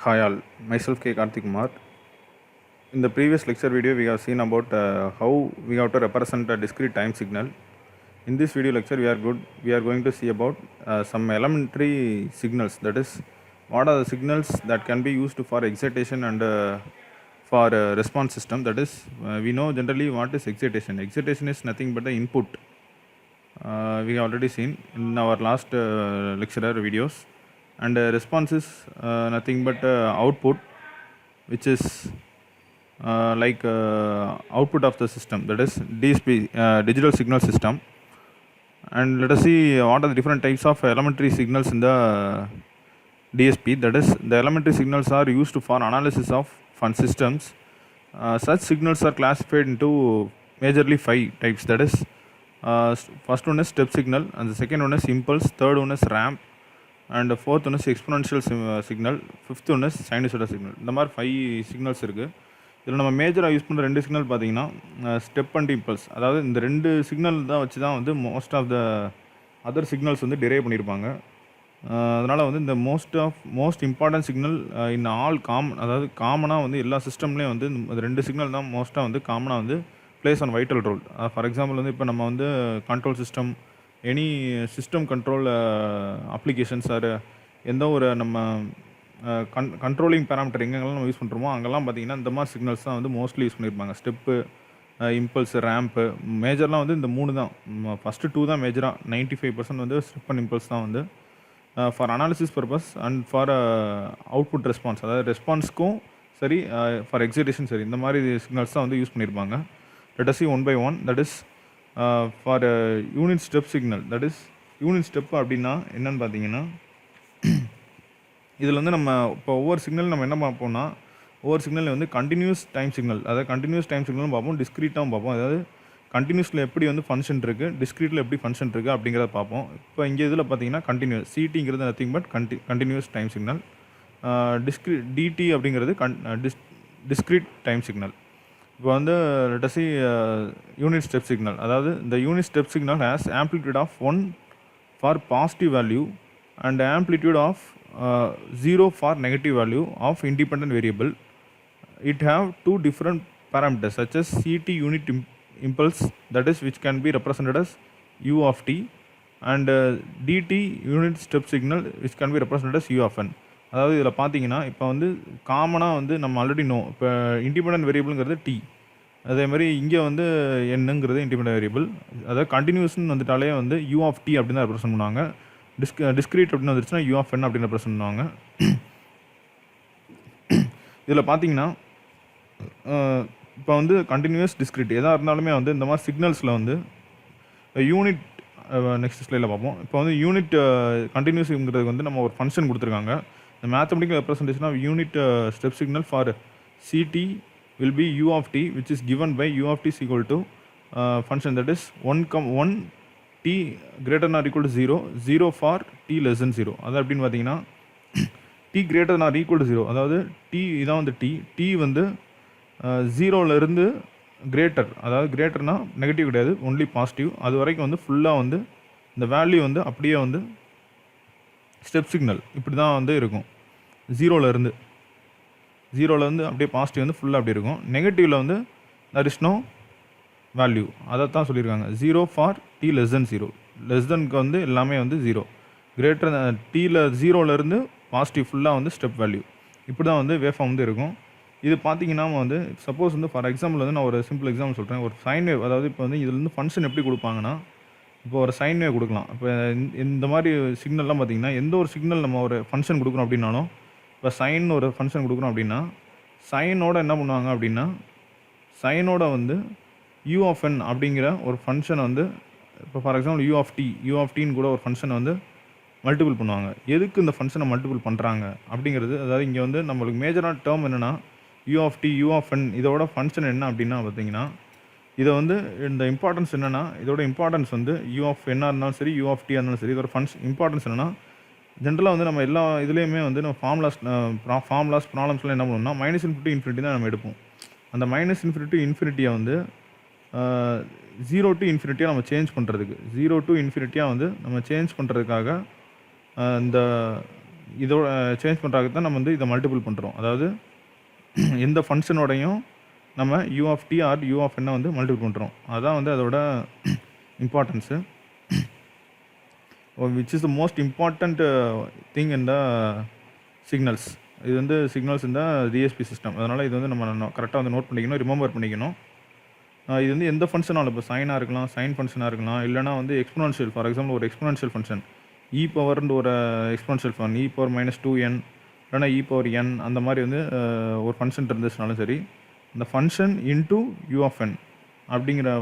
Hi all, myself K. Karthik Kumar. In the previous lecture video, we have seen about how we have to represent a discrete time signal. In this video lecture, we are going to see about some elementary signals. That is, what are the signals that can be used for excitation and for response system. That is, we know generally what is excitation. Excitation is nothing but the input. We have already seen in our last lecturer videos, and response is nothing but output, which is output of the system, that is DSP, digital signal system. And let us see what are the different types of elementary signals in the DSP. That is, the elementary signals are used for analysis of fun systems. Such signals are classified into majorly 5 types. That is, first one is step signal, and the second one is impulse, third one is ramp, and the fourth one is exponential signal, fifth one is sinusoidal signal. இந்த மாதிரி 5 signals இருக்குது. இதில் நம்ம மேஜராக use பண்ணுற 2 signal பார்த்தீங்கன்னா step and impulse. அதாவது இந்த 2 சிக்னல் தான் வச்சு தான் வந்து most of the other signals வந்து டிரைவ் பண்ணியிருப்பாங்க. அதனால் வந்து இந்த most important signal in all அதாவது காமனாக வந்து எல்லா சிஸ்டம்லேயும் வந்து இந்த 2 சிக்னல் தான் மோஸ்ட்டாக வந்து காமனாக வந்து plays on vital role. For example வந்து இப்போ நம்ம வந்து control system, any system control applications or எந்த ஒரு நம்ம கண்ட்ரோலிங் பேராமீட்டர் எங்கெங்கெல்லாம் நம்ம யூஸ் பண்ணுறோமோ அங்கெல்லாம் பார்த்தீங்கன்னா இந்த மாதிரி சிக்னல்ஸ் தான் வந்து மோஸ்ட்லி யூஸ் பண்ணியிருப்பாங்க. Step, impulse, ramp. மேஜர்லாம் வந்து இந்த 3 தான். ஃபஸ்ட்டு 2 தான் மேஜராக. 95% வந்து ஸ்டெப் அண்ட் இம்பல்ஸ் தான் வந்து for analysis purpose and for output response, அதாவது ரெஸ்பான்ஸ்க்கும் சரி, ஃபார் எக்ஸைட்டேஷன் சரி, இந்த மாதிரி சிக்னல்ஸ் தான் வந்து யூஸ் பண்ணியிருப்பாங்க. Let us see one by one. That is for unit step signal. That is unit step அப்படின்னா என்னென்னு பார்த்தீங்கன்னா, இதில் வந்து நம்ம இப்போ ஒவ்வொரு சிக்னல் நம்ம என்ன பார்ப்போம்னா, ஒவ்வொரு சிக்னலில் வந்து கண்டினியூஸ் டைம் சிக்னல், அதாவது கண்டினியூஸ் டைம் சிக்னலும் பார்ப்போம், டிஸ்க்ரீட்டாகவும் பார்ப்போம். அதாவது கண்டினியூஸில் எப்படி வந்து ஃபங்க்ஷன் இருக்குது, டிஸ்க்ரீட்டில் எப்படி ஃபங்க்ஷன் இருக்குது அப்படிங்கிறத பார்ப்போம். இப்போ இங்கே இதில் பார்த்தீங்கன்னா கண்டினியூஸ், சிடிங்கிறது nothing but continuous time signal. DT அப்படிங்கிறது டிஸ்க்ரீட் டைம் சிக்னல். இப்போ வந்து let us see unit step signal. அதாவது இந்த unit step signal has amplitude of 1 for positive value and amplitude of 0 for negative value of independent variable. It have 2 different parameters such as CT unit impulse, that is which can be represented as U of t, and DT unit step signal which can be represented as U of n. அதாவது இதில் பார்த்தீங்கன்னா இப்போ வந்து காமனாக வந்து நம்ம already இப்போ independent வேரியபிள்ங்கிறது D, அதே மாதிரி இங்கே வந்து என்னங்கிறது இண்டிபெண்டன்ட் வேரியபிள். அதாவது கண்டினியூஸ்னு வந்துட்டாலே வந்து U of t அப்படின்னு தான் ரெப்ரசென்ட் பண்ணுவாங்க. டிஸ்க்ரீட் அப்படின்னு வந்துருச்சுன்னா U of n அப்படின்னு ரெப்ரசென்ட் பண்ணுவாங்க. இதில் பார்த்தீங்கன்னா இப்போ வந்து கண்டினியூஸ், டிஸ்க்ரீட் எதாக இருந்தாலுமே வந்து இந்த மாதிரி சிக்னல்ஸில் வந்து யூனிட், நெக்ஸ்ட் ஸ்லைடில் பார்ப்போம். இப்போ வந்து யூனிட் கண்டினியூஸுங்கிறது வந்து நம்ம ஒரு ஃபங்க்ஷன் கொடுத்துருக்காங்க. இந்த mathematical representation of unit step signal for CT will be U of t, which is given by U of t is equal to function that is 1 t greater than or equal to 0 for t less than 0. அது அப்படின்னு பார்த்தீங்கன்னா t greater than or equal to 0, அதாவது t இதான் வந்து t வந்து 0லேருந்து greater, அதாவது கிரேட்டர்னா negative கிடையாது, only positive. அது வரைக்கும் வந்து ஃபுல்லாக வந்து இந்த வேல்யூ வந்து அப்படியே வந்து ஸ்டெப் சிக்னல் இப்படி தான் வந்து இருக்கும். 0லேருந்து அப்படியே பாசிட்டிவ் வந்து ஃபுல்லாக அப்படி இருக்கும். நெகட்டிவில் வந்து there is no வேல்யூ, அதை தான் சொல்லியிருக்காங்க. 0 for T less then 0. Less தென்க்கு வந்து எல்லாமே வந்து 0, கிரேட்டர் டீயில் 0லேருந்து பாசிட்டிவ் ஃபுல்லாக வந்து ஸ்டெப் வேல்யூ. இப்படி தான் வந்து வேவ் ஃபார்ம் வந்து இருக்கும். இது பார்த்தீங்கன்னா வந்து சப்போஸ் வந்து ஃபார் எக்ஸாம்பிள் வந்து நான் ஒரு சிம்பிள் எக்ஸாம்பிள் சொல்கிறேன். ஒரு சைன் வேவ், அதாவது இப்போ வந்து இதில் வந்து ஃபங்க்ஷன் எப்படி கொடுப்பாங்கன்னா, இப்போ ஒரு சைன் வேவ் கொடுக்கலாம். இப்போ இந்த மாதிரி சிக்னல்லாம் பார்த்தீங்கன்னா எந்த ஒரு சிக்னல் நம்ம ஒரு ஃபங்க்ஷன் கொடுக்குறோம் அப்படின்னாலும், இப்போ சைன் ஒரு ஃபங்க்ஷன் கொடுக்குறோம் அப்படின்னா சைனோட என்ன பண்ணுவாங்க அப்படின்னா, சைனோட வந்து U of n அப்படிங்கிற ஒரு ஃபங்க்ஷனை வந்து இப்போ ஃபார் எக்ஸாம்பிள் U of tன்னு கூட ஒரு ஃபங்க்ஷனை வந்து மல்டிபிள் பண்ணுவாங்க. எதுக்கு இந்த ஃபங்க்ஷனை மல்டிபிள் பண்ணுறாங்க அப்படிங்கிறது, அதாவது இங்கே வந்து நம்மளுக்கு மேஜரான டேர்ம் என்னென்னா U of t, U of n, இதோட ஃபங்க்ஷன் என்ன அப்படின்னா பார்த்தீங்கன்னா, இதை வந்து இந்த இம்பார்ட்டன்ஸ் என்னென்னா, இதோட இம்பார்ட்டன்ஸ் வந்து U of n இருந்தாலும் சரி, U of t இருந்தாலும் சரி, இதோட இம்பார்ட்டன்ஸ் என்னென்னா, ஜென்ரலாக வந்து நம்ம எல்லா இதுலேயுமே வந்து நம்ம ஃபார்முலாஸ் ப்ராப்ளம்ஸ்லாம் என்ன பண்ணுவோம்னா -∞ தான் நம்ம எடுப்போம். அந்த -∞ வந்து 0 to ∞ நம்ம சேஞ்ச் பண்ணுறதுக்கு, 0 to ∞ வந்து நம்ம சேஞ்ச் பண்ணுறதுக்காக இந்த இதோட சேஞ்ச் பண்ணுறதுக்கு தான் நம்ம வந்து இதை மல்டிபிள் பண்ணுறோம். அதாவது எந்த ஃபங்க்ஷனோடையும் நம்ம U of T or U of என்ன வந்து மல்டிபிள் பண்ணுறோம். அதுதான் வந்து அதோட importance. Which is the most important thing in the signals. இது வந்து சிக்னல்ஸ் இந்த டிஎஸ்பி சிஸ்டம். அதனால் இது வந்து நம்ம கரெக்டாக வந்து நோட் பண்ணிக்கணும், ரிமெம்பர் பண்ணிக்கணும். இது வந்து எந்த ஃபங்க்ஷனாலும், இப்போ சைனாக இருக்கலாம், சைன் ஃபங்க்ஷனாக இருக்கலாம், இல்லைனா வந்து எக்ஸ்போனன்ஷியல். ஃபார் எக்ஸாம்பிள் ஒரு எக்ஸ்போனன்ஷியல் ஃபங்க்ஷன் இ பவர்ன்ற ஒரு exponential function e power -2n இல்லைனா இ பவர் n அந்த மாதிரி வந்து ஒரு ஃபங்க்ஷன் இருந்துச்சுனாலும் சரி, இந்த function into U of n அப்படிங்கிற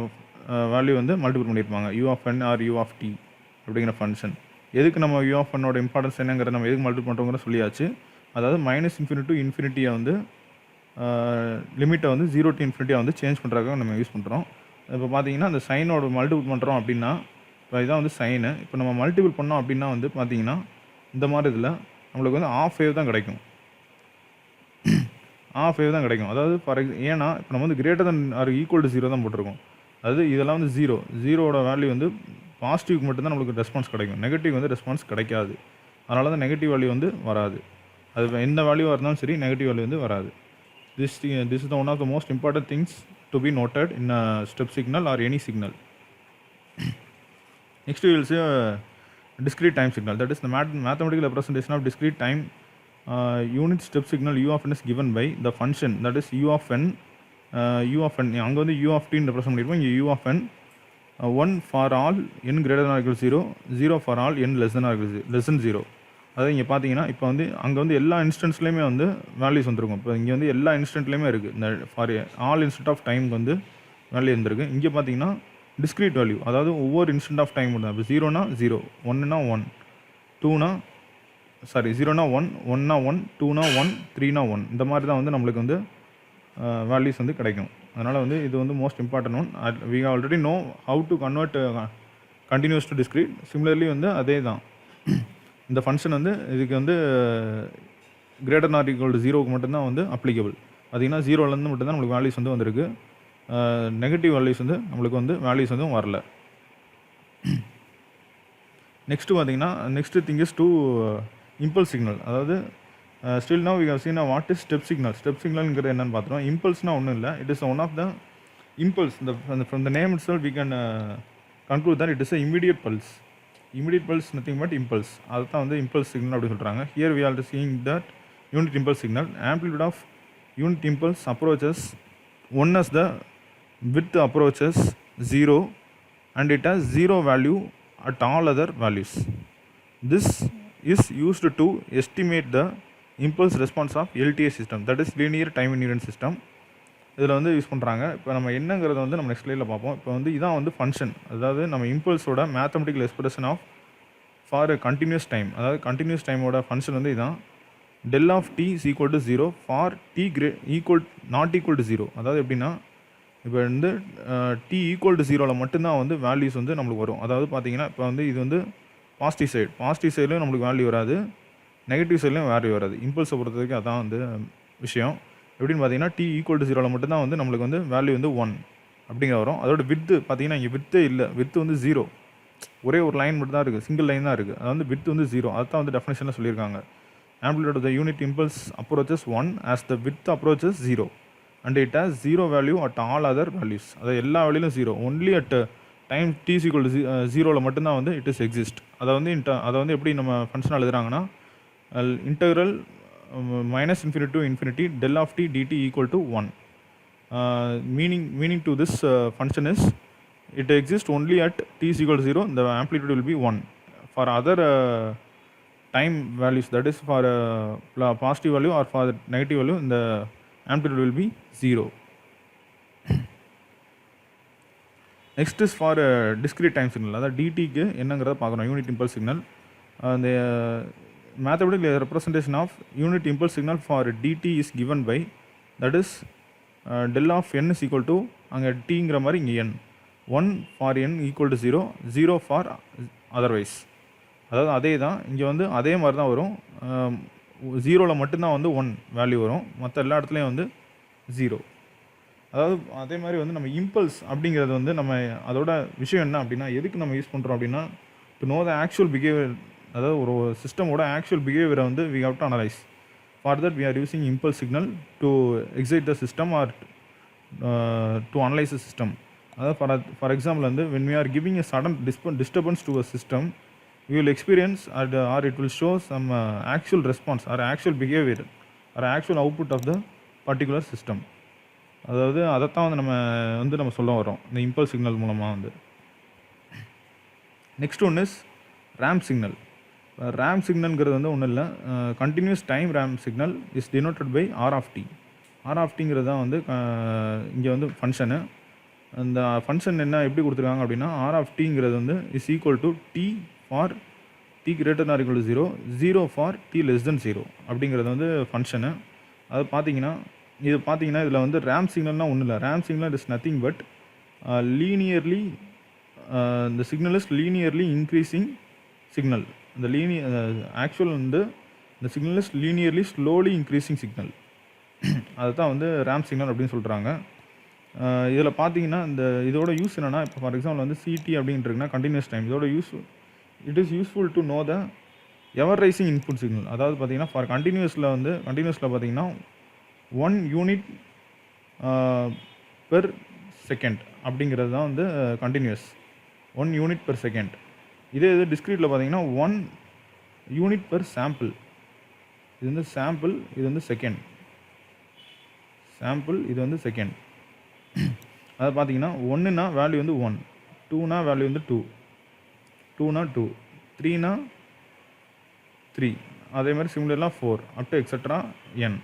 வேல்யூ வந்து மல்டிபிள் பண்ணியிருப்பாங்க. U of n or U of T அப்படிங்கிற ஃபங்க்ஷன். எதுக்கு நம்ம யூ ஆஃப் என்னோட இம்பார்ட்டன்ஸ் என்னங்கிறத நம்ம எதுக்கு மல்டிபிள் பண்ணுறோங்கிற சொல்லியாச்சு. அதாவது -∞ to இன்ஃபினிட்டியை வந்து லிமிட்டை வந்து 0 to இன்ஃபினிட்டியாக வந்து சேஞ்ச் பண்ணுறதுக்காக நம்ம யூஸ் பண்ணுறோம். இப்போ பார்த்தீங்கன்னா அந்த சைனோட மல்டிபிள் பண்ணுறோம் அப்படின்னா, இப்போ இதான் வந்து சைனு. இப்போ நம்ம மல்டிபிள் பண்ணோம் அப்படின்னா வந்து பார்த்தீங்கன்னா இந்த மாதிரி இதில் நம்மளுக்கு வந்து ஆஃப் வேவ் தான் கிடைக்கும். ஆஃப் வேவ் தான் கிடைக்கும். அதாவது ஏன்னா இப்போ நம்ம வந்து greater than or equal to 0 தான் போட்டிருக்கோம். அதாவது இதெல்லாம் வந்து ஜீரோவோட வேல்யூ வந்து பாசிட்டிவ்க்கு மட்டும்தான் நம்மளுக்கு ரெஸ்பான்ஸ் கிடைக்கும். நெகட்டிவ் வந்து ரெஸ்பான்ஸ் கிடைக்காது. அதனால தான் நெகட்டிவ் வேல்யூ வந்து வராது. அது எந்த வேல்யூவாக இருந்தாலும் சரி நெகட்டிவ் வேல்யூ வந்து வராது. This is the one of the most important things to be noted in a step signal or any signal. Next we will see a discrete time signal. That is the mathematical representation of discrete time unit step signal u of n is given by the function that is u of n. அங்கே வந்து u of t represent பண்ணியிருப்போம். இங்கே u of n 1 for all n greater than or equal to 0, 0 for all n less than or less than 0. அதாவது இங்கே பார்த்தீங்கன்னா இப்போ வந்து அங்கே வந்து எல்லா இன்ஸ்டன்ட்ஸ்லேயுமே வந்து வேல்யூஸ் வந்துருக்கும். இப்போ இங்கே வந்து எல்லா இன்ஸ்டன்ட்லேயுமே இருக்குது. இந்த ஃபார் ஆல் இன்ஸ்டன்ட் ஆஃப் டைமுக்கு வந்து வேல்யூ இருந்திருக்கு. இங்கே பார்த்தீங்கன்னா டிஸ்க்ரீட் வேல்யூ, அதாவது ஒவ்வொரு இன்ஸ்டன்ட் ஆஃப் டைம் மட்டும். இப்போ 0னா 0, 1னா 1, 2னா 0னா 1, 1னா 1, 2னா 1, 3னா 1. இந்த மாதிரி தான் வந்து நம்மளுக்கு வந்து வேல்யூஸ் வந்து கிடைக்கும். அதனால் வந்து இது வந்து most important one. We already know how to convert continuous to discrete. Similarly வந்து அதே தான் இந்த ஃபங்க்ஷன் வந்து இதுக்கு வந்து கிரேட்டர் நாட் ஈக்குவல் டு 0க்கு மட்டும்தான் வந்து அப்ளிகபிள். பார்த்திங்கன்னா 0லேருந்து மட்டும்தான் நம்மளுக்கு வேல்யூஸ் வந்து வந்திருக்கு. நெகட்டிவ் வேல்யூஸ் வந்து நம்மளுக்கு வந்து வேல்யூஸ் வந்து வரல. நெக்ஸ்ட்டு பார்த்திங்கன்னா next thing is to impulse signal. அதாவது still now we have seen what is step signal. Step சிக்னல்ங்கிறது என்னென்னு பார்த்துருவோம். இம்பல்ஸ்னால் ஒன்றும் இல்லை, it is one of the impulse. From the name itself we can conclude that it is a immediate pulse. Immediate pulse nothing but impulse. அதுதான் வந்து impulse signal அப்படி சொல்கிறாங்க. Here we are seeing that unit impulse signal amplitude of unit impulse approaches 1 as the width approaches 0 and it has 0 value at all other values. This is used to estimate the impulse response of LTI system, that is linear time invariant system. இதில் வந்து use பண்ணுறாங்க. இப்போ நம்ம என்னங்கிறத வந்து நம்ம next ஸ்லைடில் பார்ப்போம். இப்போ வந்து இதான் வந்து ஃபங்க்ஷன், அதாவது நம்ம இம்பல்ஸோட mathematical expression of for continuous time. அதாவது கண்டினியூஸ் டைமோட ஃபங்க்ஷன் வந்து இதான். del of t is equal to 0 for t not equal to 0. அதாவது எப்படின்னா இப்போ வந்து t equal to 0ல் மட்டும்தான் வந்து வேல்யூஸ் வந்து நம்மளுக்கு வரும். அதாவது பார்த்தீங்கன்னா இப்போ வந்து இது வந்து பாசிட்டிவ் சைட்லையும் நம்மளுக்கு வேல்யூ வராது, நெகட்டிவ் சைட்லையும் வேல்யூ வராது. இம்பல்ஸை பொறுத்த வரைக்கும் அதான் வந்து விஷயம். எப்படின்னு பார்த்தீங்கன்னா t equal to 0ல் மட்டும்தான் வந்து நம்மளுக்கு வந்து வேல்யூ வந்து 1 அப்படிங்கிற வரும். அதோட வித்து பார்த்தீங்கன்னா இங்கே வித்தே இல்லை, வித்து வந்து 0, ஒரே ஒரு லைன் மட்டும் தான் இருக்குது, சிங்கிள் லைன் தான் இருக்குது. அது வந்து வித்து வந்து 0. அதுதான் வந்து டெஃபினேஷனில் சொல்லியிருக்காங்க. Amplitude of the unit impulse approaches 1 as the width approaches 0 and it has 0 value at all other values. அது எல்லா வேல்யூலும் 0, only at time t is equal to 0ல் மட்டும்தான் வந்து it is exist. அதை வந்து எப்படி நம்ம function எழுதுறாங்கன்னா integral -∞ to infinity del of t dt equal to 1. Meaning to this function is it exists only at t is equal to 0, the amplitude will be 1. For other time values, that is for positive value or for negative value, the amplitude will be 0. Next is for discrete time signal. அதாவது dt க்கு என்னங்கிறத பார்க்குறோம். Unit impulse signal. அந்த mathematical representation of unit impulse signal for dt is given by, that is del of n is equal to அங்கே tங்கிற மாதிரி இங்கே n, 1 for n equal to 0, 0 for otherwise. அதாவது அதே தான் இங்கே வந்து அதே மாதிரி தான் வரும். 0ல் மட்டும்தான் வந்து 1 வேல்யூ வரும், மற்ற எல்லா இடத்துலையும் வந்து 0. அதாவது அதே மாதிரி வந்து நம்ம இம்பல்ஸ் அப்படிங்கிறது வந்து நம்ம அதோட விஷயம் என்ன அப்படின்னா எதுக்கு நம்ம யூஸ் பண்ணுறோம் அப்படின்னா to know the actual behaviour அதாவது ஒரு சிஸ்டமோட ஆக்சுவல் பிஹேவியரை வந்து we have to analyse. For that we are using impulse signal to excite the system or to analyse the system. அதாவது ஃபார் எக்ஸாம்பிள் வந்து when we are giving a sudden disturbance to a system, we will experience or it will show some actual response or actual behavior or actual output of the particular system. அதாவது அதைத்தான் வந்து நம்ம சொல்ல வரோம் இந்த impulse signal மூலமாக வந்து. Next one is ramp signal. Ramp சிக்னல்ங்கிறது வந்து ஒன்றும் இல்லை, continuous time ramp signal is denoted by R of T. R of டிங்கிறது தான் வந்து இங்கே வந்து ஃபங்க்ஷனு. அந்த ஃபங்க்ஷன் என்ன எப்படி கொடுத்துருக்காங்க அப்படின்னா, ஆர் ஆஃப் டிங்கிறது வந்து is equal to T for T greater or equal to 0, 0 for T less தென் 0 அப்படிங்கிறது வந்து ஃபங்க்ஷனு. அது பார்த்தீங்கன்னா இதில் வந்து ரேம்ப் சிக்னல்னால் ஒன்றும் இல்லை. Ramp signal is nothing but linearly இந்த signal is linearly increasing signal. இந்த ஆக்சுவல் வந்து இந்த signal is linearly slowly increasing signal. அதுதான் வந்து ரேம்ப் சிக்னல் அப்படின்னு சொல்கிறாங்க. இதில் பார்த்தீங்கன்னா இதோட யூஸ் என்னென்னா, இப்போ ஃபார் எக்ஸாம்பிள் வந்து சிடி அப்படின்ட்டுருக்குன்னா கண்டினியூஸ் டைம். இதோட it is useful to know the ever rising input signal. அதாவது பார்த்தீங்கன்னா ஃபார் கண்டினியூஸில் பார்த்தீங்கன்னா 1 யூனிட் பெர் செகண்ட் அப்படிங்கிறது தான் வந்து கண்டினியூஸ், 1 யூனிட் பெர் செகண்ட். இதே டிஸ்க்ரீட்டில் பார்த்தீங்கன்னா 1 யூனிட் பெர் சாம்பிள். இது வந்து சாம்பிள், இது வந்து செகண்ட். சாம்பிள், இது வந்து செகண்ட். அதை பார்த்தீங்கன்னா 1னா வேல்யூ வந்து 1, 2னா வேல்யூ வந்து 2, 2னா 2, 3னா 3, அதே மாதிரி சிமிலர்லாம் 4 அப் டு எக்ஸட்ரா n.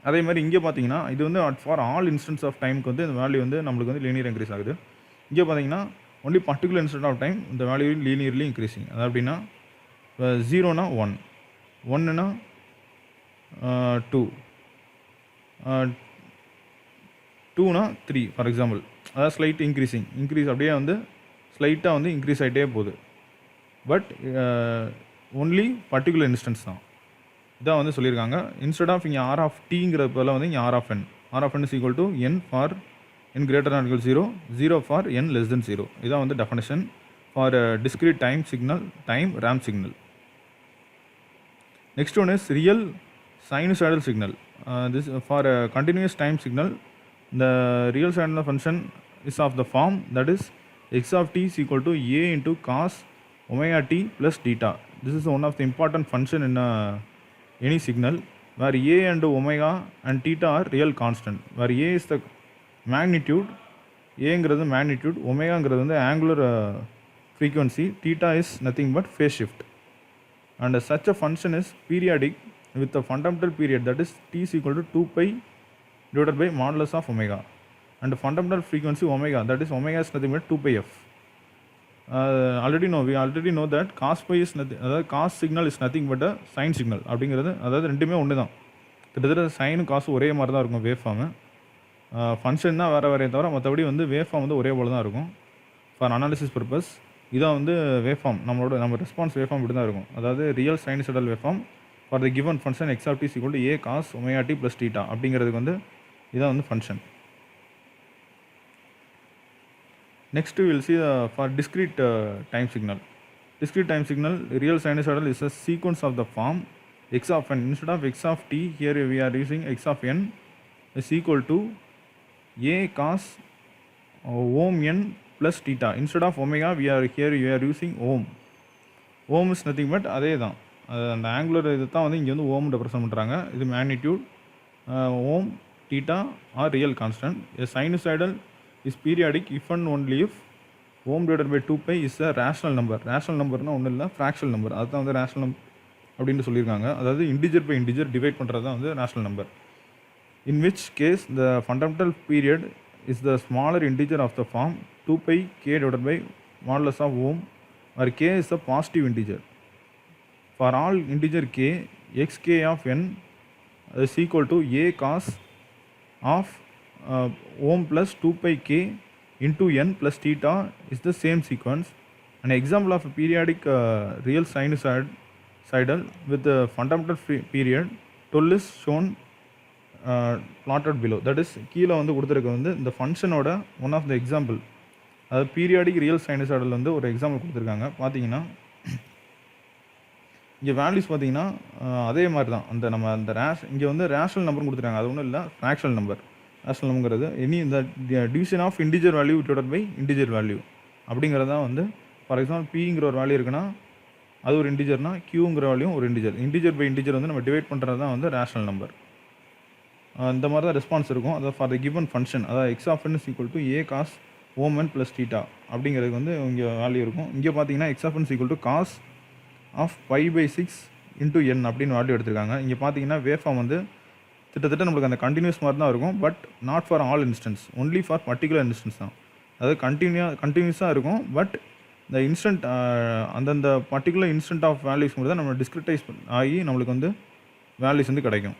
அதே மாதிரி இங்கே பார்த்தீங்கன்னா இது வந்து ஃபார் ஆல் இன்ஸ்டன்ஸ் ஆஃப் டைமுக்கு வந்து இந்த வேல்யூ வந்து நம்மளுக்கு வந்து லீனியர் இன்க்ரீஸ் ஆகுது. இங்கே பார்த்தீங்கன்னா only particular instant of time இந்த வேல்யூ லீனியர்லி இன்க்ரீஸிங். அது அப்படின்னா 0னா 1, 1னா 2, 2னா 3 ஃபார் எக்ஸாம்பிள். அதாவது ஸ்லைட் இன்க்ரீஸ் அப்படியே வந்து ஸ்லைட்டாக வந்து இன்க்ரீஸ் ஆகிட்டே போகுது. பட் ஒன்லி பர்டிகுலர் இன்ஸ்டன்ஸ் தான். இதான் வந்து சொல்லியிருக்காங்க. இன்ஸ்டெட் ஆஃப் இங்கே ஆர் ஆஃப் டிங்கிற போல வந்து இங்கே R of N. R of N is equal to N for N greater or equal 0, 0 for N less தென் 0. இதான் வந்து definition for discrete time signal, time ramp signal. Next one is real sinusoidal signal. This for a continuous time signal, the real sinusoidal function is of the form that is x of t is equal to a into cos omega t plus theta. This is one of the important function in any signal where a and omega and theta are real constant, where a is the magnitude, a magnitude, omega is angular frequency, theta is nothing but phase shift, and such a function is periodic with a fundamental period that is t is equal to 2 pi divided by modulus of omega, and the fundamental frequency omega, that is omega is nothing but 2 pi f. We already know that cos pi is nothing, cos signal is nothing but a sine signal அப்படிங்கிறது. அதாவது ரெண்டுமே ஒன்று தான், கிட்டத்தட்ட sign காசும் ஒரே மாதிரி தான் இருக்கும் வேவ் ஃபார்மு. ஃபங்க்ஷன் தான் வேறு தவிர மற்றபடி வந்து வேவ் ஃபார்ம் வந்து ஒரே போல் தான் இருக்கும் ஃபார் அனாலிசிஸ் பர்பஸ். இதான் வந்து வேவ் ஃபார்ம், நம்ம ரெஸ்பான்ஸ் வேவ் ஃபார்ம் இப்படி தான் இருக்கும். அதாவது real sinusoidal wave form for the given function x of t is equal to a cos omega t plus theta அப்படிங்கிறதுக்கு வந்து இதான் வந்து function. Next we will see for discrete time signal. Discrete time signal, real sinusoidal is a sequence of the form x of n. Instead of x of t, here we are using x of n is equal to a cos ohm n plus theta. Instead of omega, we are using ohm. Ohm is nothing but அதே தான், அந்த angular இது தான் வந்து இங்கே வந்து ஓம் represent பண்ணுறாங்க. இது மேக்னிடியூட், ஓம், theta are real constant. A sinusoidal is periodic if and only if ஓம் divided by 2 pi is a rational number. Rational நம்பர்னால் ஒன்றும் இல்லை, ஃப்ராக்ஷனல் நம்பர். அதுதான் வந்து ரேஷனல் நம்பர் அப்படின்னு சொல்லியிருக்காங்க. அதாவது இன்டிஜர் பை இன்டிஜர் டிவைட் பண்ணுறது தான் வந்து rational number. In which case the fundamental period is the smaller integer of the form 2 pi K divided by modulus of ohm, where k is a positive integer. For all integer k, xk of n is equal to a cos of ohm plus 2 pi k into n plus theta is the same sequence. An example of a periodic real sinusoidal with the fundamental period 12 is shown plotted below. That is கீழே வந்து கொடுத்துருக்க வந்து இந்த ஃபங்க்ஷனோட one of the example, அதாவது periodic real sinusoidal வந்து ஒரு example கொடுத்துருக்காங்க. பார்த்தீங்கன்னா இங்கே வேல்யூஸ் பார்த்தீங்கன்னா அதே மாதிரி தான். நம்ம அந்த இங்கே வந்து ரேஷனல் நம்பர் கொடுத்துருக்காங்க. அது ஒன்றும் இல்லை, ஃப்ராக்ஷனல் நம்பர். ரேஷனல் நம்பர்ங்கிறது இந்த division of integer value divided by integer value அப்படிங்கிறது தான் வந்து. ஃபார் எக்ஸாம்பிள் பிங்கிற ஒரு வேல்யூ இருக்குன்னா அது ஒரு இன்டிஜர்னா, கியூங்கிற வேல்யூவும் ஒரு இன்டிஜர். இன்டிஜர் பை இன்டிஜர் வந்து நம்ம டிவைட் பண்ணுறது தான் வந்து ரேஷனல் நம்பர். இந்த மாதிரி தான் ரெஸ்பான்ஸ் இருக்கும். அதாவது ஃபார் த கிவன் ஃபங்க்ஷன், அதாவது x of N is equal to A cos ஓமன் ப்ளஸ் டீட்டா அப்படிங்கிறதுக்கு வந்து இங்கே வேல்யூ இருக்கும். இங்கே பார்த்தீங்கன்னா x of N is equal to cos of pi pi 6 into n அப்படின்னு வேல்யூ எடுத்திருக்காங்க. இங்கே பார்த்தீங்கன்னா வேவ் ஃபார்ம் வந்து கிட்டத்தட்ட நம்மளுக்கு அந்த கண்டினியூஸ் மாதிரி தான் இருக்கும். But not for all instance, only for particular instance தான். அதாவது கண்டினியூஸாக இருக்கும். பட் இந்த இன்ஸ்டன்ட் அந்தந்த பர்டிகுலர் இன்ஸ்டன்ட் ஆஃப் வேல்யூஸ் மட்டும் தான் நம்ம டிஸ்கிரிட்டைஸ் ஆகி நம்மளுக்கு வந்து வேல்யூஸ் வந்து கிடைக்கும்.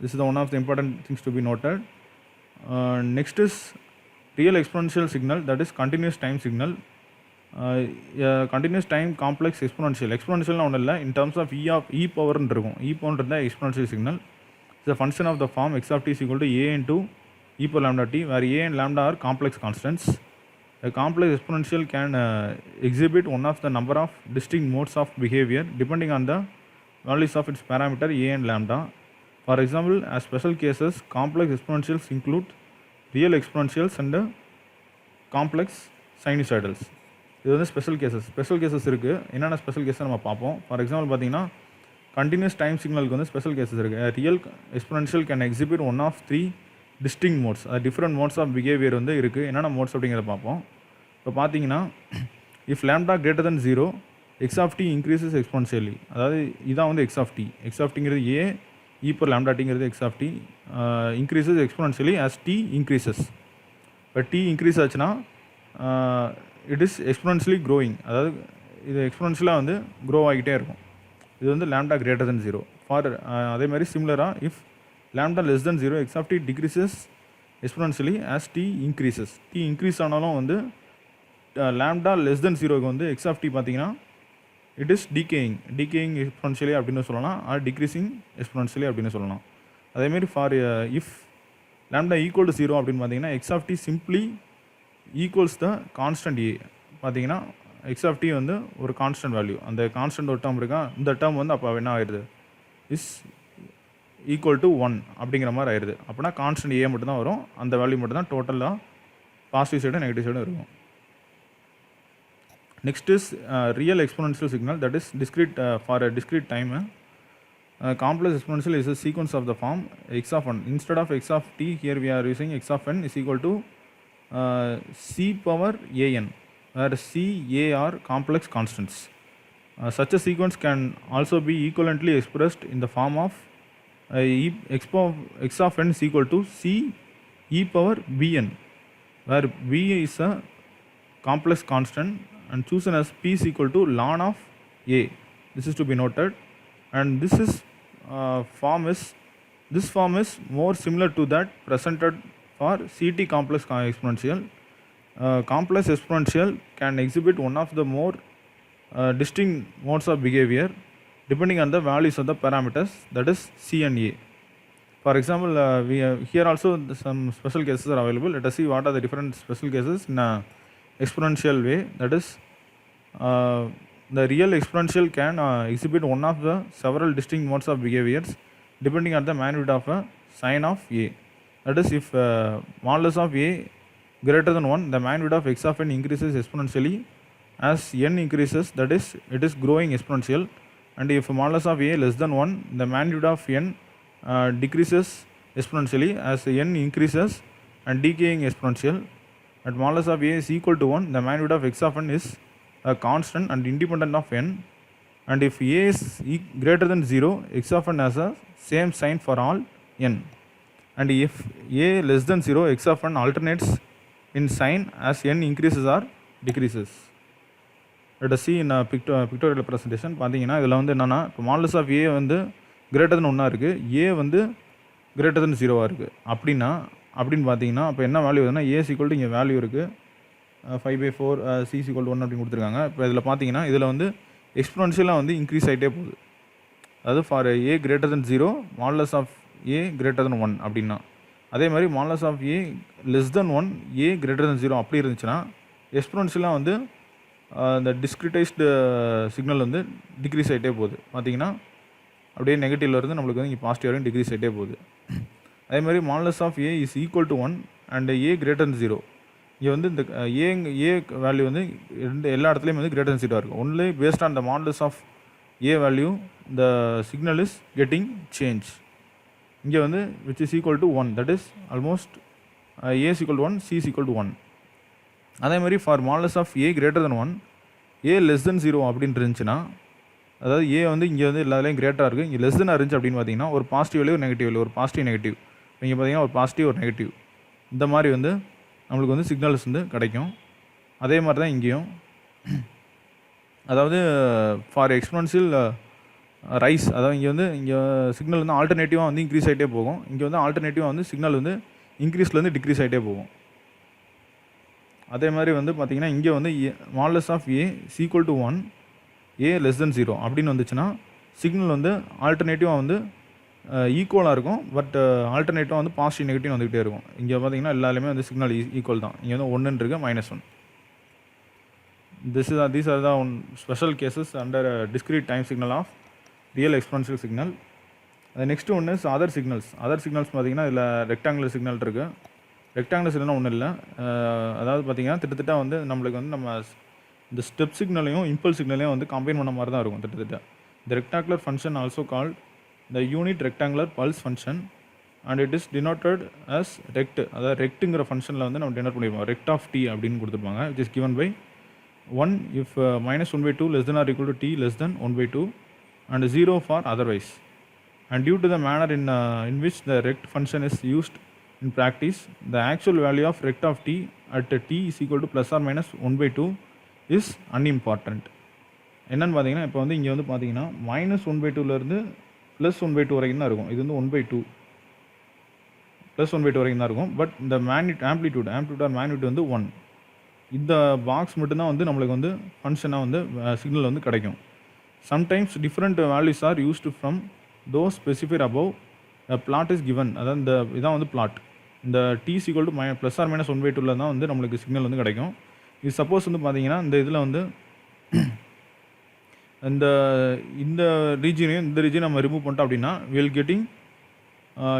This is the one of the important things to be noted. Next is real exponential signal, that is continuous time signal. Continuous time complex exponential. Exponential ஒன்றும் இல்லை, in terms of e பவர்னு இருக்கும். e power இருந்தால் exponential signal. It's a function of the form x of t is equal to a into e power lambda t, where a and lambda are complex constants. A complex exponential can exhibit one of the number of distinct modes of behavior depending on the values of its parameter a and lambda. For example, as special cases, complex exponentials include real exponentials and complex sinusoidals. இது வந்து special cases இருக்குது. என்னென்ன special கேஸை நம்ம பார்ப்போம். For example பார்த்தீங்கன்னா continuous time சிக்னலுக்கு வந்து ஸ்பெஷல் கேசஸ் இருக்குது. Real exponential can exhibit one of 3 distinct modes, அது டிஃப்ரெண்ட் மோட்ஸ் ஆஃப் பிஹேவியர் வந்து இருக்குது. என்னென்ன மோட்ஸ் அப்படிங்கிறத பார்ப்போம். இப்போ பார்த்தீங்கன்னா if lambda greater than 0 x of t increases exponentially, அதாவது இதான் வந்து எக்ஸ் ஆஃப் டிங்கிறது A, e per lambda t x of t increases exponentially as t increases. இப்போ t increase ஆச்சுன்னா it is exponentially growing, அதாவது இது எக்ஸ்பொனென்ஷியலாக வந்து க்ரோ ஆகிட்டே இருக்கும். இது வந்து lambda greater than 0. ஃபார் அதே மாதிரி சிமிலராக if lambda less than 0 x of t decreases exponentially as t increases. t increase ஆனாலும் வந்து lambda less than 0க்கு வந்து x of t பார்த்தீங்கன்னா it is decaying exponentially அப்படின்னு சொல்லலாம், ஆர் டிக்ரீசிங் எக்ஸ்பொனென்ஷியலி அப்படின்னு சொல்லலாம். அதேமாரி for if lambda equal to 0 அப்படின்னு பார்த்தீங்கன்னா x of t simply equals the constant A. பார்த்தீங்கன்னா எக்ஸ் ஆஃப் டி வந்து ஒரு கான்ஸ்டன்ட் வேல்யூ, அந்த கான்ஸ்டன்ட் ஒரு டேர்ம் இருக்கா, இந்த டேர்ம் வந்து அப்போ என்ன ஆயிடுது, இஸ் ஈக்குவல் டு 1 அப்படிங்கிற மாதிரி ஆயிடுது. அப்படின்னா கான்ஸ்டன்ட் ஏ மட்டும் தான் வரும், அந்த வேல்யூ மட்டும் தான் டோட்டலாக பாசிட்டிவ் சைடும் நெகட்டிவ் சைடும் இருக்கும். Next is real exponential signal, that is discrete for a discrete time. Complex exponential is a sequence of the form x of 1. Instead of x of t, here we are using x of n is equal to c power an, where c, a are complex constants. Such a sequence can also be equivalently expressed in the form of x of n is equal to c e power bn, where b is a complex constant and chosen as p is equal to ln of a. This is to be noted, and this form is more similar to that presented for CT complex exponential. Complex exponential can exhibit one of the more distinct modes of behavior depending on the values of the parameters, that is c and a. For example, we here also some special cases are available. Let us see what are the different special cases in a exponential way. That is the real exponential can exhibit one of the several distinct modes of behaviors depending on the magnitude of a sign of a. That is, if modulus of a greater than 1, the magnitude of x of n increases exponentially as n increases, that is, it is growing exponential. And if modulus of a less than 1, the magnitude of n decreases exponentially as n increases and decaying exponential. At modulus of a is equal to 1, the magnitude of x of n is a constant and independent of n. And if a is greater than 0, x of n has a same sign for all n. And if a less than 0, x of n alternates in sign as n increases or decreases. Let us see in a pictorial representation. பார்த்தீங்கன்னா இதில் வந்து என்னென்னா, இப்போ modulus of a வந்து greater than 1 இருக்குது, a வந்து greater than 0 இருக்குது. அப்படின்னு பார்த்தீங்கன்னா அப்போ என்ன வேல்யூ வருதுன்னா, a is equal to இங்கே வேல்யூ இருக்குது 5/4, c is equal to 1 அப்படின்னு கொடுத்துருக்காங்க. இப்போ இதில் பார்த்தீங்கன்னா இதில் வந்து எக்ஸ்பொனென்ஷியலாக வந்து இன்க்ரீஸ் ஆகிட்டே போகுது. அதாவது for a greater than 0, modulus of a greater than 1 அப்படின்னா. அதே மாதிரி modulus of a less than 1, a greater than 0 அப்படி இருந்துச்சுன்னா எக்ஸ்பொனென்ஷியலாக வந்து இந்த டிஸ்க்ரிட்டைஸ்டு சிக்னல் வந்து டிக்ரீஸ் ஆகிட்டே போகுது. பார்த்தீங்கன்னா அப்படியே நெகட்டிவ்ல இருந்து நம்மளுக்கு வந்து இங்கே பாசிட்டிவ் வரைக்கும் டிக்ரீஸ் ஆகிட்டே போகுது. அதே மாதிரி modulus of A is equal to 1 and A greater than 0. இங்கே வந்து இந்த ஏ வேல்யூ வந்து எல்லா இடத்துலையும் வந்து கிரேட்டர் than 0 இருக்கும். Only based on the modulus of A value the signal is getting change. இங்கே வந்து which is equal to 1, that is almost A is equal to 1, C is equal to 1. அதே மாதிரி for modulus of A greater than 1, A less தென் 0 அப்படின்னு இருந்துச்சுன்னா, அதாவது ஏ வந்து இங்கே வந்து எல்லாத்துலேயும் கிரேட்டராக இருக்குது, இங்கே லெஸ் தென் இருந்துச்சு அப்படின்னு பார்த்தீங்கன்னா ஒரு பாசிட்டிவ் வேல்யூ, ஒரு நெகட்டிவ் வேல்யூ, ஒரு பாசிட்டிவ் நெகட்டிவ். இங்கே பார்த்தீங்கன்னா ஒரு பாசிட்டிவ் ஒரு நெகட்டிவ், இந்த மாதிரி வந்து நம்மளுக்கு வந்து சிக்னல்ஸ் வந்து கிடைக்கும். அதே மாதிரி தான் இங்கேயும், அதாவது ஃபார் எக்ஸ்போனன்ஷியல் ரைஸ், அதாவது இங்கே சிக்னல் வந்து ஆல்டர்னேட்டிவாக வந்து இன்க்ரீஸ் ஆகிட்டே போகும். இங்கே வந்து ஆல்டர்னேட்டிவாக வந்து சிக்னல் வந்து இன்க்ரீஸ்லேருந்து டிக்ரீஸ் ஆகிட்டே போகும். அதே மாதிரி வந்து பார்த்திங்கன்னா இங்கே வந்து modulus of A is equal to 1, A less தென் 0 அப்படின்னு வந்துச்சுன்னா சிக்னல் வந்து ஆல்டர்னேட்டிவாக வந்து ஈக்குவலாக இருக்கும். பட் ஆல்டர்னேட்டிவாக வந்து பாசிட்டிவ் நெகட்டிவ் வந்துகிட்டே இருக்கும். இங்கே பார்த்தீங்கன்னா எல்லாருமே வந்து சிக்னல் ஈக்குவல் தான். இங்கே வந்து 1 இருக்குது, -1. These are the special cases under discrete time signal of real exponential signal. The next one is other signals. Other signals பார்த்தீங்கன்னா இதில் ரெக்டாங்குலர் சிக்னல் இருக்குது. ரெக்டாங்குலர் சிக்னல் ஒன்றும் இல்லை, அதாவது பார்த்தீங்கன்னா திட்டத்தட்ட வந்து நம்மளுக்கு வந்து நம்ம இந்த ஸ்டெப் சிக்னலையும் இம்பல்ஸ் சிக்னலையும் வந்து கம்பைன் பண்ண மாதிரி தான் இருக்கும் திட்டத்தட்ட. The rectangular function also called the unit rectangular pulse function and it is denoted as rect. அதாவது ரெக்ட்டுங்கிற ஃபங்க்ஷனில் வந்து நம்ம டெனோட் பண்ணியிருப்போம். ரெக்ட் ஆஃப் டி அப்படின்னு கொடுத்துருப்பாங்க. It is given by 1 if -1/2 less than or equal to t less than 1/2 and 0 for otherwise. And due to the manner in which the rect function is used in practice, the actual value of rect of t at t is equal to plus or minus 1/2 is unimportant. என்னன்னு பார்த்தீங்கன்னா இப்போ வந்து இங்கே வந்து பார்த்தீங்கன்னா -1/2லேருந்து +1/2 வரைக்கும் தான் இருக்கும். இது வந்து 1/2 +1/2 வரைக்கும் தான் இருக்கும். பட் இந்த ஆம்ப்ளிடியூட் ஆர் மேக்னிடியூட் வந்து 1. இந்த பாக்ஸ் மட்டும்தான் வந்து நம்மளுக்கு வந்து ஃபங்க்ஷனாக வந்து சிக்னல் வந்து கிடைக்கும். Sometimes different values are used from those specified above plot is given. அதாவது இந்த இதான் வந்து பிளாட். இந்த T equal to plus or minus 1/2 தான் வந்து நம்மளுக்கு சிக்னல் வந்து கிடைக்கும். இது சப்போஸ் வந்து பார்த்தீங்கன்னா இந்த இதில் வந்து இந்த ரீஜியனையும் இந்த ரீஜியன் நம்ம ரிமூவ் பண்ணிட்டோம் அப்படின்னா will getting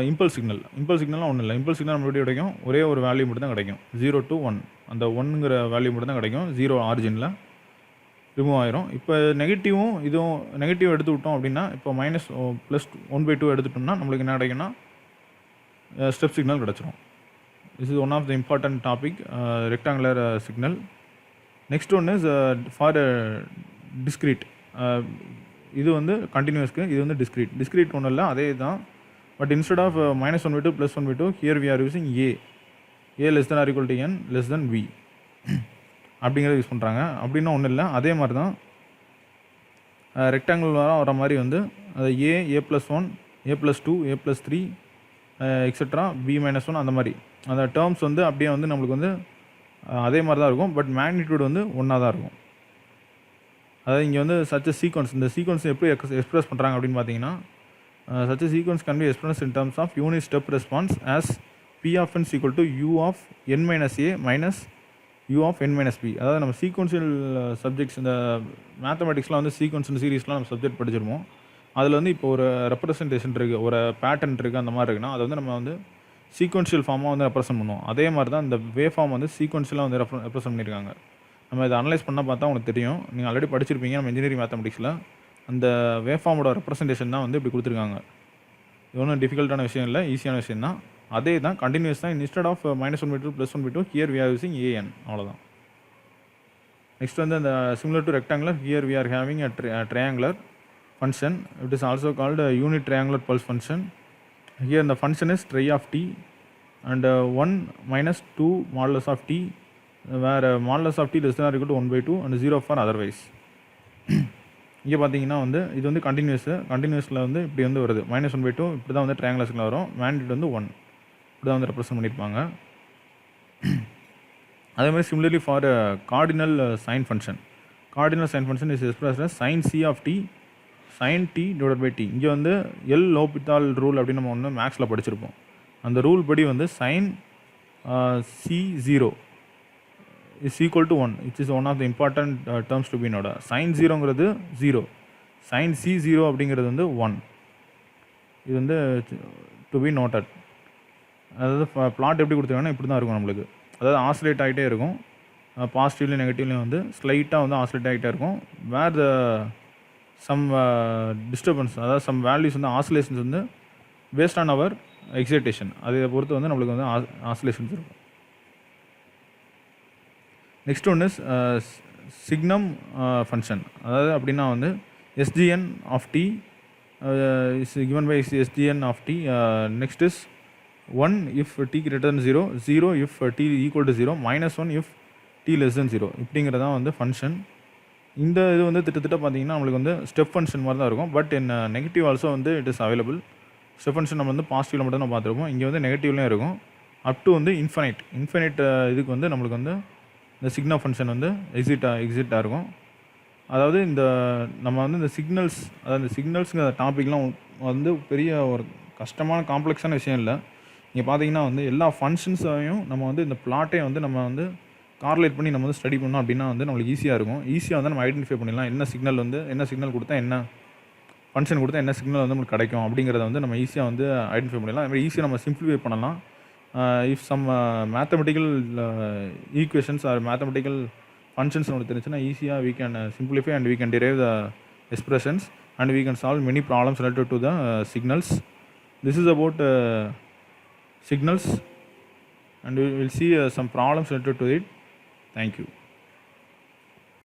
impulse signal. Impulse சிக்னல்லாம் ஒன்றும் இல்லை. இம்பல்ஸ் சிக்னல் நம்ம எப்படி கிடைக்கும், ஒரே ஒரு வேல்யூ மட்டும் தான் கிடைக்கும், 0 to 1. அந்த 1ங்கிற வேல்யூ மட்டும் தான் கிடைக்கும், 0 ஆரிஜினில் ரிமூவ் ஆயிரும். இப்போ நெகட்டிவும் இதுவும் நெகட்டிவ் எடுத்து விட்டோம் அப்படின்னா, இப்போ -1/2 எடுத்துட்டோம்னா நம்மளுக்கு என்ன கிடைக்கும்னா ஸ்டெப் சிக்னல் கிடச்சிரும். This is one of the important topic, rectangular signal. Next one is for discrete. இது வந்து கண்டினியூஸ்க்கு, இது வந்து டிஸ்க்ரீட் ஒன்றும் இல்லை, அதே தான். But instead of -1/2 +1/2 here we are using A less then or equal to n less then v அப்படிங்கிறத use பண்ணுறாங்க. அப்படின்னா ஒன்றும் இல்லை, அதே மாதிரி தான் ரெக்டாங்குலராக வர மாதிரி வந்து அது a+1 a+2 a+3 etcetera b-1 அந்த மாதிரி அந்த டேர்ம்ஸ் வந்து அப்படியே வந்து நம்மளுக்கு வந்து அதே மாதிரி தான் இருக்கும். பட் மேக்னிடியூட் வந்து ஒன்றா தான் இருக்கும். அதாவது இங்கே வந்து சச் சீக்வன்ஸ், இந்த சீக்வன்ஸ் எப்படி எக்ஸ்பிரஸ் பண்ணுறாங்க அப்படின்னு பார்த்தீங்கன்னா, such a sequence can be expressed in terms of unit step response as p of n is equal to u of n minus a minus u of n minus b. அதாவது நம்ம sequential subjects இந்த மேத்தமெட்டிக்ஸ்லாம் வந்து sequence சீரீஸ்லாம் நம்ம subject படிச்சிருப்போம். அதில் வந்து இப்போ ஒரு ரெப்ரசன்டேஷன் இருக்குது, ஒரு பேட்டர்ன் இருக்குது, அந்த மாதிரி இருக்குன்னா அதை வந்து நம்ம வந்து சீக்வன்ஷியல் ஃபார்மாக வந்து ரெப்ரசென்ட் பண்ணுவோம். அதே மாதிரி தான் இந்த வே ஃபார்ம் வந்து சீக்வன்ஷியலாக வந்து ரெப்ரசென்ட் பண்ணியிருக்காங்க. நம்ம இதை அனலைஸ் பண்ணால் பார்த்தா உங்களுக்கு தெரியும். நீங்கள் ஆல்ரெடி படிச்சிருப்பீங்க நம்ம இன்ஜினியரிங் மேத்தமெட்டிக்ஸில். அந்த வேஃபார்மோட ரெப்ரசன்டேஷன் தான் வந்து இப்படி கொடுத்துருக்காங்க. இது ஒன்றும் டிஃபிகல்ட்டான விஷயம் இல்லை, ஈஸியான விஷயம் தான். அதே தான் கண்டினியூஸ் தான். Instead of -1/2 +1/2 here we are using an, அவ்வளோதான். நெக்ஸ்ட் வந்து அந்த similar to rectangular, here we are having a triangular function. It is also called unit triangular pulse function. Here the function is tri of t and 1 minus 2 modulus of t, where modulus of t less than or equal to 1/2 and 0 for otherwise. இங்கே பார்த்தீங்கன்னா வந்து இது வந்து கண்டினியூஸில் வந்து இப்படி வந்து வருது, -1/2 இப்படி தான் வந்து ட்ரையாங்குலர்ஸில் வரும். மேக்னிடியூட் வந்து 1 இப்படி தான் வந்து ரெப்ரசென்ட் பண்ணியிருப்பாங்க. அதே மாதிரி similarly for cardinal sign function. Cardinal sign function is expressed as sin c of t sin t divided by t. இங்கே வந்து எல் லோபித்தால் ரூல் அப்படின்னு நம்ம ஒன்று மேக்ஸில் படிச்சிருப்போம். அந்த ரூல் படி வந்து sin c0 is equal to 1 which is one of the important terms to be note. sin 0ங்கிறது 0, sin c 0 அப்படிங்கிறது வந்து 1. இது வந்து டு பி நோட்டட். அதாவது பிளாட் எப்படி கொடுத்துருக்காங்கன்னா இப்படி தான் இருக்கும் நம்மளுக்கு. அதாவது ஆசிலேட் ஆகிட்டே இருக்கும், பாசிட்டிவ்லேயும் நெகட்டிவ்லேயும் வந்து ஸ்லைட்டாக வந்து ஆசிலேட் ஆகிட்டே இருக்கும். வேர் த சம் டிஸ்டர்பன்ஸ், அதாவது சம் வேல்யூஸ் வந்து ஆசிலேஷன்ஸ் வந்து பேஸ்ட் ஆன் அவர் எக்ஸைட்டேஷன், அதை பொறுத்து வந்து நம்மளுக்கு வந்து ஆசிலேஷன்ஸ் இருக்கும். நெக்ஸ்ட் ஒன்று சிக்னம் ஃபங்க்ஷன். அதாவது அப்படின்னா வந்து SGN of T is given by SGN of T. Next is 1 if t greater than 0, 0 if t equal to 0, -1 if t less than 0. இப்படிங்கிறதான் வந்து ஃபங்க்ஷன். இந்த இது வந்து திட்டத்தட்ட பார்த்தீங்கன்னா நம்மளுக்கு வந்து ஸ்டெப் ஃபங்க்ஷன் மாதிரி தான் இருக்கும். பட் இன் நெகட்டிவ் ஆல்சோ வந்து it is available. Step function நம்ம வந்து பாசிட்டிவில் மட்டும் தான் பார்த்துருப்போம். இங்கே வந்து நெகட்டிவ்லேயும் இருக்கும். அப் டு வந்து இன்ஃபைனைட் இதுக்கு வந்து நம்மளுக்கு வந்து இந்த சிக்னல் ஃபங்க்ஷன் வந்து எக்ஸிட்டாக இருக்கும். அதாவது இந்த நம்ம வந்து இந்த சிக்னல்ஸ், அதாவது இந்த சிக்னல்ஸுங்கிற டாப்பிக்லாம் வந்து பெரிய ஒரு கஷ்டமான காம்ப்ளெக்ஸான விஷயம் இல்லை. இங்கே பார்த்தீங்கன்னா வந்து எல்லா ஃபங்க்ஷன்ஸையும் நம்ம வந்து இந்த பிளாட்டை வந்து நம்ம வந்து கார்லேட் பண்ணி நம்ம வந்து ஸ்டடி பண்ணோம் அப்படின்னா வந்து நம்மளுக்கு ஈஸியாக இருக்கும். ஈஸியாக வந்து நம்ம ஐடென்டிஃபை பண்ணிடலாம் என்ன சிக்னல் வந்து என்ன சிக்னல் கொடுத்தா என்ன ஃபங்க்ஷன் கொடுத்தா என்ன சிக்னல் வந்து நம்மளுக்கு கிடைக்கும் அப்படிங்கிறத வந்து நம்ம ஈஸியாக வந்து ஐடென்டிஃபை பண்ணிடலாம். அதுமாதிரி ஈஸியாக நம்ம சிம்பிளிஃபை பண்ணலாம். If some mathematical equations or mathematical functions நம்மளுக்கு தெரிஞ்சுன்னா ஈஸியாக we can simplify and we can derive the expressions and we can solve many problems related to the signals. This is about signals and we will see some problems related to it. Thank you.